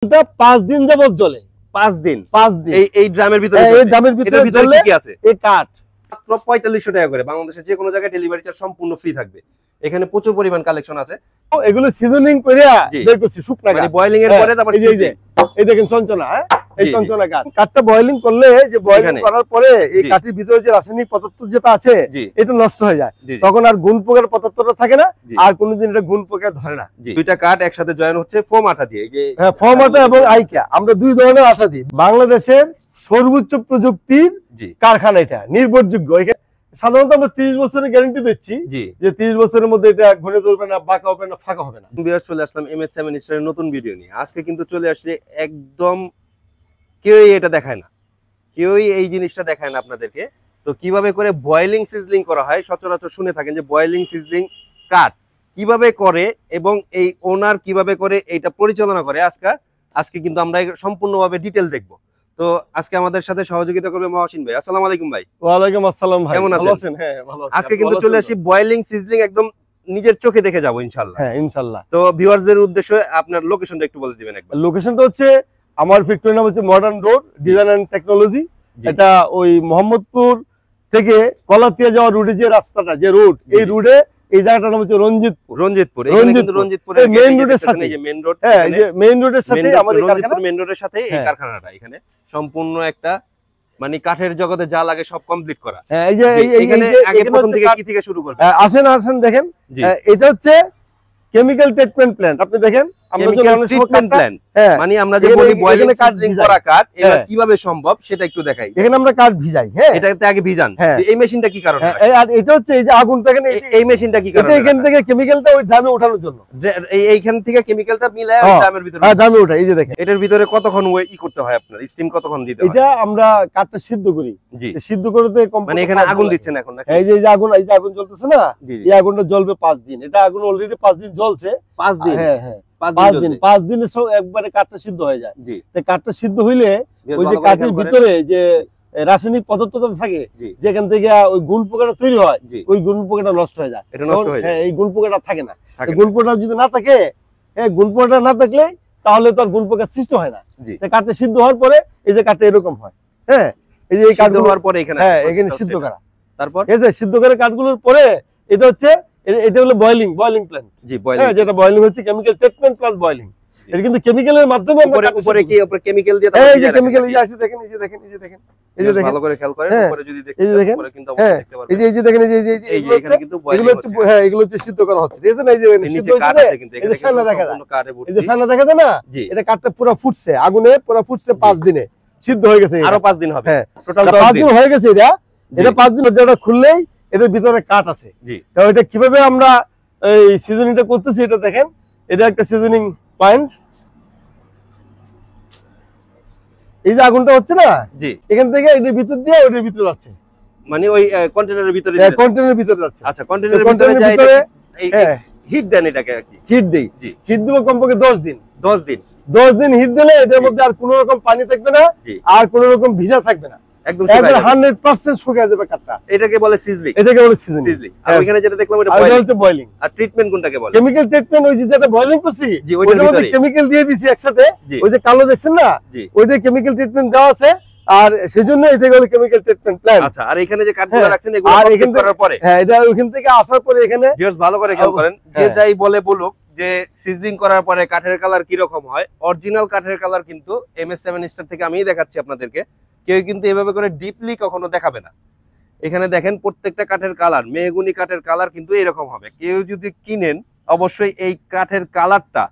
5 দিন যাবত জ্বলে। 5 দিন এই ড্রামের ভিতরে জ্বলে কি আছে? এই কাঠ মাত্র 4500 টাকা করে। বাংলাদেশের যে কোনো জায়গায় ডেলিভারি চার্জ সম্পূর্ণ ফ্রি থাকবে। এখানে প্রচুর পরিমাণ কালেকশন আছে। এগুলো সিজনিং করে বের করছি শুকনা মানে বয়লিং এর পরে তারপর এই দেখেন চঞ্চনা, এই চঞ্চনা কাঠ। কাঠটা বয়লিং করলে যে বয়লিং করার পরে এই কাঠের ভিতরে যে রাসায়নিক পদার্থ যেটা আছে এটা নষ্ট হয়ে যায়, তখন আর গুণ পোকার পদার্থটা থাকে না, আর কোনোদিন এটা গুণ পোকা ধরে না। দুইটা কাঠ একসাথে জয়েন হচ্ছে ফোম আঠা দিয়ে। হ্যাঁ, ফোম আঠা এবং আইকা, আমরা দুই ধরনের আঠা দিই। বাংলাদেশের সর্বোচ্চ প্রযুক্তির কারখানা, এটা নির্ভরযোগ্য। সাধারণত আমরা 30 বছরের গ্যারান্টি দিচ্ছি যে 30 বছরের মধ্যে এটা ঘুরে ধরবে না, বাঁকা হবে না, ফাঁকা হবে না। চলে আসলাম MS7 স্টারের নতুন ভিডিও নিয়ে। আজকে কিন্তু চলে আসলে একদম কেউই এটা দেখায় না, কেউই এই জিনিসটা দেখায় না আপনাদেরকে। তো কিভাবে করে বয়েলিং সিজলিং করা হয়, সচরাচর শুনে থাকেন যে বয়েলিং সিজলিং কাট কিভাবে করে এবং এই ওনার কিভাবে করে এইটা পরিচালনা করে। আজকে কিন্তু আমরা সম্পূর্ণভাবে ডিটেল দেখবো। তো আজকে আমাদের সাথে সহযোগিতা করবে মহসিন ভাই। আসসালামু আলাইকুম ভাই। ওয়ালাইকুম আসসালাম ভাই, কেমন আছেন? হ্যাঁ, ভালো আছি। আজকে কিন্তু চলে আসি বয়েলিং সিজলিং একদম নিজের চোখে দেখে যাবো ইনশাআল্লাহ। হ্যাঁ, ইনশাআল্লাহ। তো ভিউয়ারদের উদ্দেশ্যে আপনার লোকেশনটা একটু বলে দিবেন একবার। লোকেশনটা হচ্ছে আমার ফ্যাক্টরি নাম হচ্ছে modern road design and technology. এটা ওই মোহাম্মদপুর থেকে কলাতিয়া যাওয়ার রুটে যে রাস্তাটা, যে রোড, এই রোডে এই জায়গাটার নাম হচ্ছে রঞ্জিতপুর। রঞ্জিতপুরের মেইন রোডের সাথে, এই যে মেইন রোড, হ্যাঁ, এই যে মেইন রোডের সাথে আমাদের কারখানা, মেইন রোডের সাথে এই কারখানাটা। এখানে সম্পূর্ণ একটা মানে কাঠের জগতে যা লাগে সব কমপ্লিট করা। হ্যাঁ, এই যে এখানে আগে প্রথম থেকে কি থেকে শুরু করব? আসেন দেখেন, এটা হচ্ছে কেমিক্যাল ট্রিটমেন্ট প্ল্যান্ট। আপনি দেখেন আমরা যে ট্রিটমেন্ট প্ল্যান্ট, মানে আমরা যে বলি বয়েলিং সিজলিং করা কাঠ, এটা কিভাবে সম্ভব সেটা একটু দেখাই। এখানে আমরা কাঠ ভিজাই। হ্যাঁ, এটাতে আগে ভিজান। এই মেশিনটা কি কারণে? আর এটা হচ্ছে এই যে আগুন দেখেন, এই মেশিনটা কি কারণে? এটা এখান থেকে কেমিক্যালটা ওই ড্রামে ওঠানোর জন্য। এইখান থেকে কেমিক্যালটা মিলায় ওই ড্রামের ভিতরে, ড্রামে ওঠা। এই যে দেখেন, এটার ভিতরে কতক্ষণ ই করতে হয় আপনার? স্টিম কতক্ষণ দিতে হয়? এটা আমরা কাঠটা সিদ্ধ করি। সিদ্ধ করতে মানে এখানে আগুন দিচ্ছেন এখন নাকি? এই যে আগুন জ্বলতেছে না, এই আগুনটা জ্বলবে 5 দিন। এটা আগুন অলরেডি 5 দিন জ্বলছে। 5 দিন? হ্যাঁ, 5 দিনে সব একবারে কাঠটা সিদ্ধ হয়ে যায়। কাঠটা সিদ্ধ হইলে ওই যে কাঠের ভিতরে যে রাসায়নিক পদার্থটা থাকে, যেখান থেকে ওই গুণ পোকাটা তৈরি হয়, ওই গুণ পোকাটা নষ্ট হয়ে যায়। হ্যাঁ, এই গুণ পোকাটা থাকে না। গুণ পোকাটা যদি না থাকে, গুণ পোকাটা না থাকলে তাহলে তো আর গুণ পোকার সৃষ্টি হয় না। কাঠটা সিদ্ধ হওয়ার পরে এই যে কাঠটা এরকম হয়। হ্যাঁ, এই যে কাঠ হওয়ার পরে এখানে সিদ্ধ করা, তারপর এই যে সিদ্ধ করে কাঠগুলোর পরে এটা হচ্ছে, এটা হলো বয়েলিং প্ল্যান্ট। হ্যাঁ, যেটা বয়েলিং হচ্ছে কেমিক্যাল ট্রিটমেন্ট প্লাস বয়েলিং। এটা কিন্তু কেমিক্যালের মাধ্যমে উপরে কি কেমিক্যাল দিয়ে, এই যে কেমিক্যাল এই যে দেখেন, এই যে দেখেন, এই যে দেখেন, ভালো করে খেয়াল করেন। উপরে যদি দেখেন, পরে কিন্তু অবশ্যই দেখতে পারবেন। এই যে দেখেন, এই যে এখানে কিন্তু এগুলো হচ্ছে, হ্যাঁ, এগুলো হচ্ছে সিদ্ধ করা হচ্ছে। ঠিক আছে না? এই যে সিদ্ধ হচ্ছে, এই যে ফেনা দেখা যায়, এই যে ফেনা দেখা যায় না, এটা কাঠটা পুরো ফুটছে, আগুনে পুরো ফুটছে। 5 দিনে সিদ্ধ হয়ে গেছে। আরো 5 দিন হবে। হ্যাঁ, টোটাল 5 দিন হয়ে গেছে। এটা 5 দিন যেটা খুললেই এটার ভিতরে কাঠ আছে। তো এটা কিভাবে আমরা এই সিজনিংটা করতেছি এটা দেখেন। এটা একটা সিজনিং পয়েন্ট। এই যে আগুনটা হচ্ছে না, এখান থেকে এটার ভিতর দিয়ে ওটার ভিতরে যাচ্ছে, মানে ওই কন্টেনারের ভিতরে, কন্টেনারের ভিতরে যাচ্ছে। আচ্ছা, কন্টেনারের ভিতরে যায়, হিট দেন এটাকে আর কি? হিট দেই। হিট দেব কমপক্ষে 10 দিন। 10 দিন হিট দিলে এটার মধ্যে আর কোনো রকম পানি থাকবে না, আর কোনো রকম ভিজা থাকবে না, একদম 100% শুকিয়ে যাবে কাঠটা। এটাকে বলে সিজলিং। এটাকে বলে সিজলিং। আর ওখানে যেটা দেখলাম এটা বয়েলিং। আর ট্রিটমেন্ট কোনটাকে বলে? Chemical treatment. ওই যে যেটা বয়েলিং করছি ওইটার মধ্যে কেমিক্যাল দিয়ে দিছি একসাথে। ওই যে কালো দেখছেন না, ওইটা কেমিক্যাল ট্রিটমেন্ট দেওয়া আছে, আর সেজন্য এটাকে বলে কেমিক্যাল ট্রিটমেন্ট প্ল্যান্ট। আচ্ছা, আর এখানে যে কাঠগুলো রাখছেন এগুলো কমপ্লিট করার পরে, হ্যাঁ, এটা ওখান থেকে আসার পরে এখানে ভিউয়ার্স ভালো করে খেয়াল করেন। যে যাই বলে বলুক যে সিজলিং করার পরে কাঠের কালার কি রকম হয়, অরিজিনাল কাঠের কালার কিন্তু MS7 স্টার থেকে আমিই দেখাচ্ছি আপনাদেরকে। কেউ কিন্তু এভাবে করে ডিপলি কখনো দেখাবে না। এখানে দেখেন প্রত্যেকটা কাঠের কালার, মেহগুনি কাঠের কালার কিন্তু এরকম হবে। কেউ যদি কিনেন অবশ্যই এই কাঠের কালারটা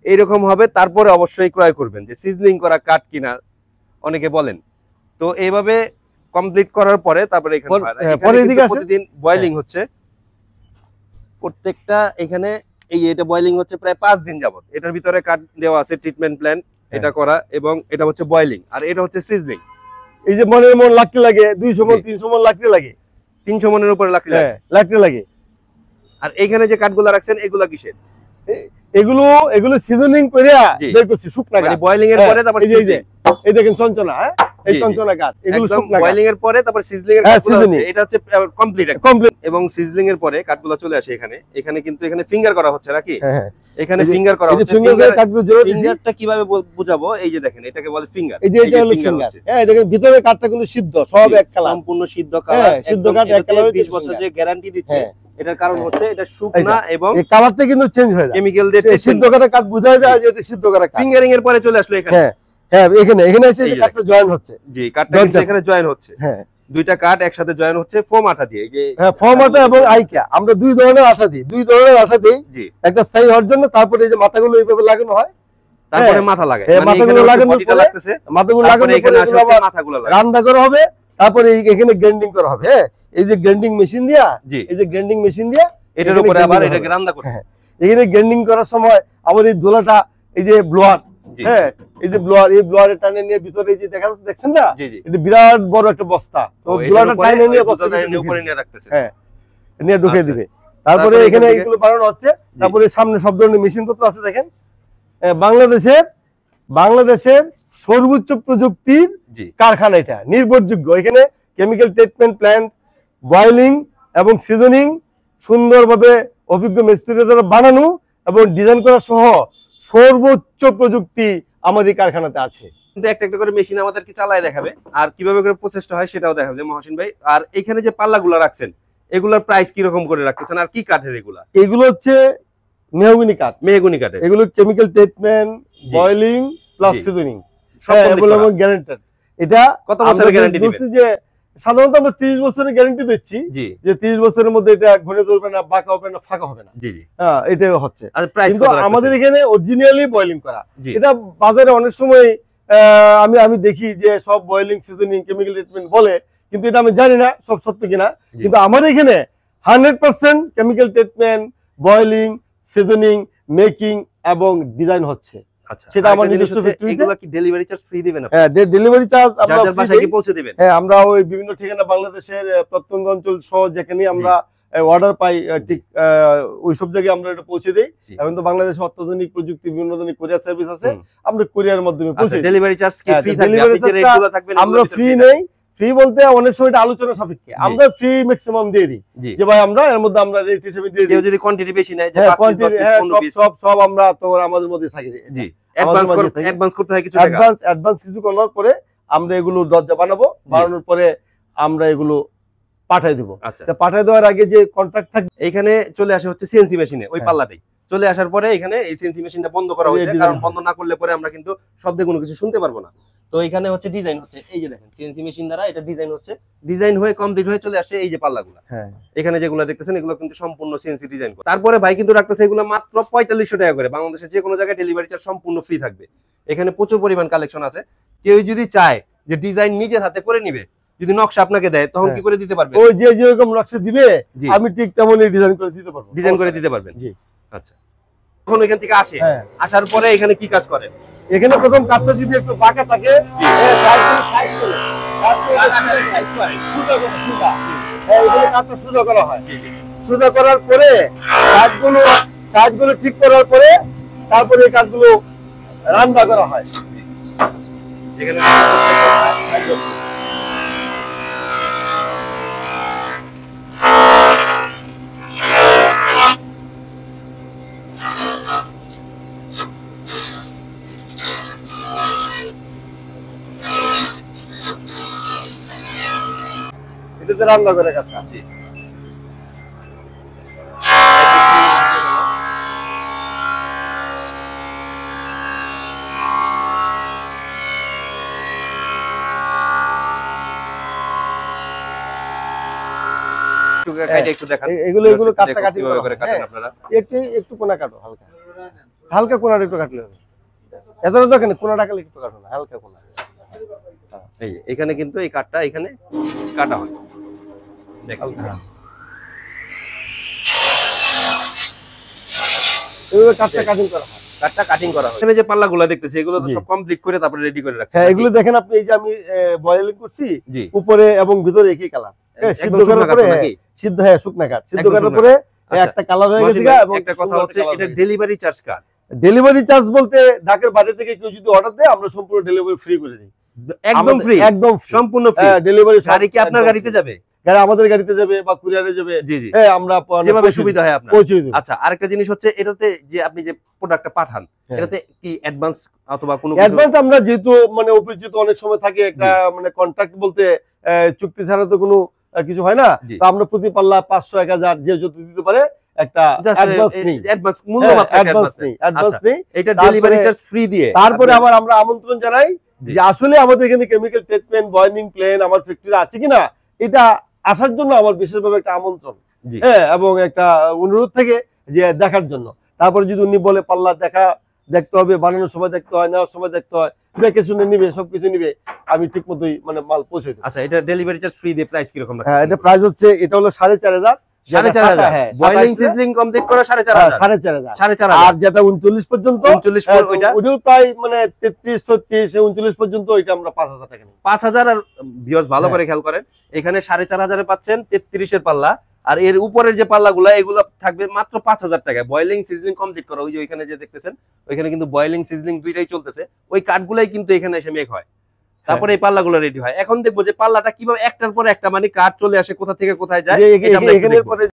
এইরকম হবে, তারপরে অবশ্যই ক্রয় করবেন। যে সিজলিং করা কাঠ কিনা অনেকে বলেন। তো এইভাবে কমপ্লিট করার পরে তারপরে এখানে প্রতিদিন বয়েলিং হচ্ছে প্রত্যেকটা। এখানে এটা বয়েলিং হচ্ছে প্রায় 5 দিন যাবত। এটার ভিতরে কাঠ দেওয়া আছে, ট্রিটমেন্ট প্ল্যান এটা করা, এবং এটা হচ্ছে বয়েলিং, আর এটা হচ্ছে সিজলিং। এই যে মনের মন লাকড়ি লাগে, 200 মন 300 মন লাকড়ি লাগে, 300 মনের উপরে লাকড়ি লাগে। আর এইখানে যে কাঠগুলো রাখছেন এগুলা কিসের? এগুলো সিজনিং করে বের করছি শুকনা, মানে বয়েলিং এর পরে তারপর এই দেখেন চঞ্চনা, এই চঞ্চনা কাঠ, এগুলো শুকনা কাঠ। বয়েলিং এর পরে তারপর সিজলিং এর কাঠগুলো হচ্ছে, এটা হচ্ছে কমপ্লিট কমপ্লিট। এবং সিজলিং এর পরে কাঠগুলো চলে আসে এখানে। এখানে কিন্তু এখানে ফিঙ্গার করা হচ্ছে নাকি? হ্যাঁ, এখানে ফিঙ্গার করা হচ্ছে। ফিঙ্গার কাঠগুলো জোরে দিছি। ফিঙ্গারটা কিভাবে বুঝাবো? এই যে দেখেন, এটাকে বলে ফিঙ্গার। এই যে এটা হলো ফিঙ্গার। হ্যাঁ, দেখেন ভিতরের কাঠটা কিন্তু সিদ্ধ, সব এক কালার, সম্পূর্ণ সিদ্ধ কালার। সিদ্ধ কাঠ এক কালার। 20 বছর যে গ্যারান্টি দিচ্ছে, এটার কারণ হচ্ছে এটা শুকনা এবং এই কালারটা কিন্তু চেঞ্জ হয়ে যায়। কেমিক্যাল দিয়ে সিদ্ধ কাঠের কাঠ বোঝা যায় যে এটা সিদ্ধ কাঠের কাঠ। ফিঙ্গারিং এর পরে চলে আসলো এখানে। হ্যাঁ হ্যাঁ, এখানে এসে যে কাঠটা জয়েন হচ্ছে। জি, কাঠটা কিন্তু এখানে জয়েন হচ্ছে। হ্যাঁ, দুইটা কাঠ একসাথে জয়েন হচ্ছে ফোম আঠা দিয়ে। এই যে হ্যাঁ, ফোম আঠা এবং আইকা, আমরা দুই ধরনের আঠা দিই, জি, একটা স্থায়ী হওয়ার জন্য। তারপরে এই যে মাথাগুলো এইভাবে লাগানো হয়, তারপরে মাথা লাগায়, মাথাগুলো লাগানোর পরে মাথাগুলো লাগানোর এখানে পরে আবার মাথাগুলো লাগায়, রান্না করা হবে, তারপরে এখানে গ্রাইন্ডিং করা হবে। হ্যাঁ, এই যে গ্রাইন্ডিং মেশিন দিয়া, এই যে গ্রাইন্ডিং মেশিন দিয়া এটার উপরে আবার এটাকে রান্না করতে। হ্যাঁ, এখানে গ্রাইন্ডিং করার সময় আবার এই দোলাটা, এই যে ব্লোয়ার, হ্যাঁ, এই যে ব্লোয়ার, এই ব্লোয়ারে টানে নিয়ে ভিতরে এই যে দেখছেন না, এটা বিরাট বড় একটা বস্তা, তো ব্লোয়ারটা টানে নিয়ে বস্তাটা উপরে নিয়ে রাখতেছে। হ্যাঁ, নিয়ে ঢুকিয়ে দিবে। তারপরে এখানে এইগুলো বানানো হচ্ছে। তারপরে সামনে সব ধরনের মেশিন পত্র আছে। দেখেন, বাংলাদেশের সর্বোচ্চ প্রযুক্তির কারখানা, এটা নির্ভরযোগ্য। এখানে কেমিক্যাল ট্রিটমেন্ট প্ল্যান্ট, বয়েলিং এবং সিজনিং সুন্দরভাবে অভিজ্ঞ মিস্ত্রিদের দ্বারা বানানো এবং ডিজাইন করা সহ সর্বোচ্চ প্রযুক্তি আমার এই কারখানাতে আছে। কিন্তু একটা একটা করে মেশিন আমাদেরকে চালায় দেখাবে, আর কিভাবে করে প্রসেসটা হয় সেটাও দেখাবে মহসিন ভাই। আর এখানে যে পাল্লাগুলো রাখছেন, এগুলোর প্রাইস কি রকম করে রাখতেছেন, আর কি কাঠের এগুলা? এগুলো হচ্ছে মেহগনি কাঠ, কাঠের। এগুলো chemical treatment, boiling plus seasoning এবং গ্যারান্টেড। এটা কত বছরের গ্যারান্টি দিবেন? যে সাধারণত আমরা 30 বছরের গ্যারান্টি দিচ্ছি, যে 30 বছরের মধ্যে এটা ঘুরে ধরবে না, বাঁকা হবে না, ফাঁকা হবে না। জি জি, হ্যাঁ, এটাই হচ্ছে। কিন্তু আমাদের এখানে অরিজিনালি বয়েলিং করা। এটা বাজারে অনেক সময় আমি দেখি যে সব বয়েলিং, সিজনিং, কেমিক্যাল ট্রিটমেন্ট বলে, কিন্তু এটা আমি জানি না সব সত্য কিনা। কিন্তু আমার এখানে 100% chemical treatment, boiling, seasoning, making এবং ডিজাইন হচ্ছে। সেটা আমার নিজস্ব ফ্যাক্টরিতে। এগুলা কি ডেলিভারি চার্জ ফ্রি দিবেন আপনি? হ্যাঁ, ডেলিভারি চার্জ আমরা বাসায় কি পৌঁছে দিবেন? হ্যাঁ, আমরা ওই বিভিন্ন ঠিকানা বাংলাদেশের প্রত্যন্ত অঞ্চল সহ যেখানে আমরা অর্ডার পাই, ঠিক ওই সব জায়গায় আমরা এটা পৌঁছে দেই। এখন তো বাংলাদেশে অত্যাধুনিক প্রযুক্তি, বিভিন্ন ধরনের কুরিয়ার সার্ভিস আছে, আমরা কুরিয়ার মাধ্যমে পৌঁছে দিই। ডেলিভারি চার্জ কি ফ্রি থাকবে? আমরা ফ্রি নেই। ফ্রি বলতে অনেক সময় এটা আলোচনা সাপেক্ষে, আমরা ফ্রি ম্যাক্সিমাম দিয়ে দিই, যে ভাই আমরা এর মধ্যে আমরা রেট হিসেবে দিয়ে দিই। যদি কোয়ান্টিটি বেশি নেয়, যে সব আমরা তো আমাদের মধ্যে থাকি। জি, অ্যাডভান্স করতে হয় কিছু টাকা। অ্যাডভান্স কিছু করার পরে আমরা এগুলো দরজা বানাবো, বানানোর পরে আমরা এগুলো পাঠিয়ে দেব। আচ্ছা, পাঠিয়ে দেওয়ার আগে যে কন্ট্রাক্ট থাকে, এখানে চলে আসে হচ্ছে সিএনসি মেশিনে, ওই পাল্লাটাই চলে আসার পরে এখানে এই সিএনসি মেশিনটা বন্ধ করা হয়েছে, কারণ বন্ধ না করলে পরে আমরা কিন্তু শব্দে কোনো কিছু শুনতে পারবো না। তো এখানে হচ্ছে ডিজাইন হচ্ছে, এই যে দেখেন সিএনসি মেশিন দ্বারা এটা ডিজাইন হচ্ছে, ডিজাইন হয়ে কমপ্লিট হয়ে চলে আসে এই যে পাল্লাগুলো। হ্যাঁ, এখানে যেগুলো দেখতেছেন এগুলো কিন্তু সম্পূর্ণ সিএনসি ডিজাইন করা। তারপরে ভাই কিন্তু রাখতেছে এগুলো মাত্র 4500 টাকা করে। বাংলাদেশের যে কোনো জায়গায় ডেলিভারি চার্জ সম্পূর্ণ ফ্রি থাকবে। এখানে প্রচুর পরিমাণ কালেকশন আছে। কেউ যদি চায় যে ডিজাইন নিজের হাতে করে নিবে, যদি নকশা আপনাকে দেয়, তখন কি করে দিতে পারবেন? ওই যে যেরকম নকশা দিবে আমি ঠিক তেমনই ডিজাইন করে দিতে পারবো। ডিজাইন করে দিতে পারবেন? জি। আচ্ছা, তখন এখান থেকে আসে, আসার পরে এখানে কি কাজ করেন? এখানে প্রথম কাঠটা যদি একটু বাঁকা থাকে, সুদা করা হয়। সুদা করার পরে সাইজগুলো ঠিক করার পরে তারপরে এই কাঠগুলো রান্না করা হয়। এটাতে রান্না করে কাঠটা। এগুলো কাটটা কাটি একটু কোনা কাটো, হালকা হালকা কোনাটা একটু কাটলে হবে। এত দেখেন কোনাটা কাটলে একটু কাটো না, হালকা কোনা। এই এখানে কিন্তু এই কাটটা এখানে কাটা হয়, দেখেন এইভাবে কাটটা কাটিং করা হয়। কাটটা কাটিং করা হয়। এখানে যে পাল্লাগুলো দেখতেছি এগুলো তো সব কমপ্লিট করে তারপরে রেডি করে রাখছি। হ্যাঁ, এগুলো দেখেন আপনি, এই যে আমি বয়েলিং করছি, উপরে এবং ভিতরে একই কালার। সিদ্ধ করার পরে সিদ্ধ, হ্যাঁ, শুকনা কাঠ সিদ্ধ করার পরে একটা কালার হয়ে গেছে। এবং একটা কথা হচ্ছে, এটা ডেলিভারি চার্জ কার? ডেলিভারি চার্জ বলতে ঢাকার বাইরে থেকে কেউ যদি অর্ডার দেয়, আমরা সম্পূর্ণ ডেলিভারি ফ্রি করে দিই। একদম ফ্রি, একদম সম্পূর্ণ ফ্রি। ডেলিভারি গাড়ি কি আপনার গাড়িতে যাবে? গাড়ি আমাদের গাড়িতে যাবে বা কুরিয়ারে যাবে। জি জি, আমরা যেভাবে সুবিধা হয় আপনার পৌঁছে দেব। আচ্ছা, আরেকটা জিনিস হচ্ছে এটাতে যে আপনি যে প্রোডাক্টটা পাঠান, এটাতে কি অ্যাডভান্স অথবা কোনো অ্যাডভান্স আমরা যেহেতু মানে অপরিচিত অনেক সময় থাকে, একটা মানে কন্ট্রাক্ট বলতে চুক্তি ছাড়া তো কোনো কিছু হয় না। তো আমরা প্রতি পাল্লা 500 1000 যে যত দিতে পারে একটা অ্যাডভান্স নেই, অ্যাডভান্স মূল্য মাত্র অ্যাডভান্স নেই, অ্যাডভান্স নেই। এটা ডেলিভারি চার্জ ফ্রি দিয়ে তারপরে আবার আমরা আমন্ত্রণ জানাই যে আসলে আমাদের এখানে কেমিক্যাল ট্রিটমেন্ট বয়লিং প্লেন আমার ফ্যাক্টরি আছে কিনা, এটা আসার জন্য আমার বিশেষভাবে একটা আমন্ত্রণ, এবং একটা অনুরোধ থেকে যে দেখার জন্য। তারপরে যদি উনি বলে পাল্লা দেখতে হবে, বানানোর সময় দেখতে হয়, নেওয়ার সময় দেখতে হয়, দেখে শুনে নিবে, সবকিছু নিবে, আমি ঠিক মতোই মানে মাল পৌঁছে দেব। আচ্ছা, এটা ডেলিভারি চার্জ ফ্রি দিয়ে প্রাইস কিরকম রাখছেন? হ্যাঁ, এটা প্রাইস হচ্ছে, এটা হলো 4500, 4500 বয়লিং সিজলিং কমপ্লিট করা 4500, আর যেটা 39 পর্যন্ত, 39 ওইটাও প্রায় মানে 33 36 39 পর্যন্ত, ওইটা আমরা 5000 টাকা নিই। 5000। আর ভিউয়ার্স ভালো করে খেয়াল করেন, এখানে 4500 এ পাচ্ছেন 33 এর পাল্লা, আর এর উপরের যে পাল্লাগুলো এগুলো থাকবে মাত্র 5000 টাকায়। বয়লিং সিজলিং কমপ্লিট করা, ওই যে ওইখানে যে দেখতেছেন ওইখানে কিন্তু বয়লিং সিজলিং দুইটাই চলতেছে, ওই কাঠগুলাই কিন্তু এখানে এসে মেক হয়, তারপরে এই পাল্লাগুলো রেডি হয়। এখন দেখবো যে পাল্লাটা কিভাবে একটার পর একটা মানে কাঠ চলে আসে, কোথা থেকে কোথায় যায়। এখানের পরে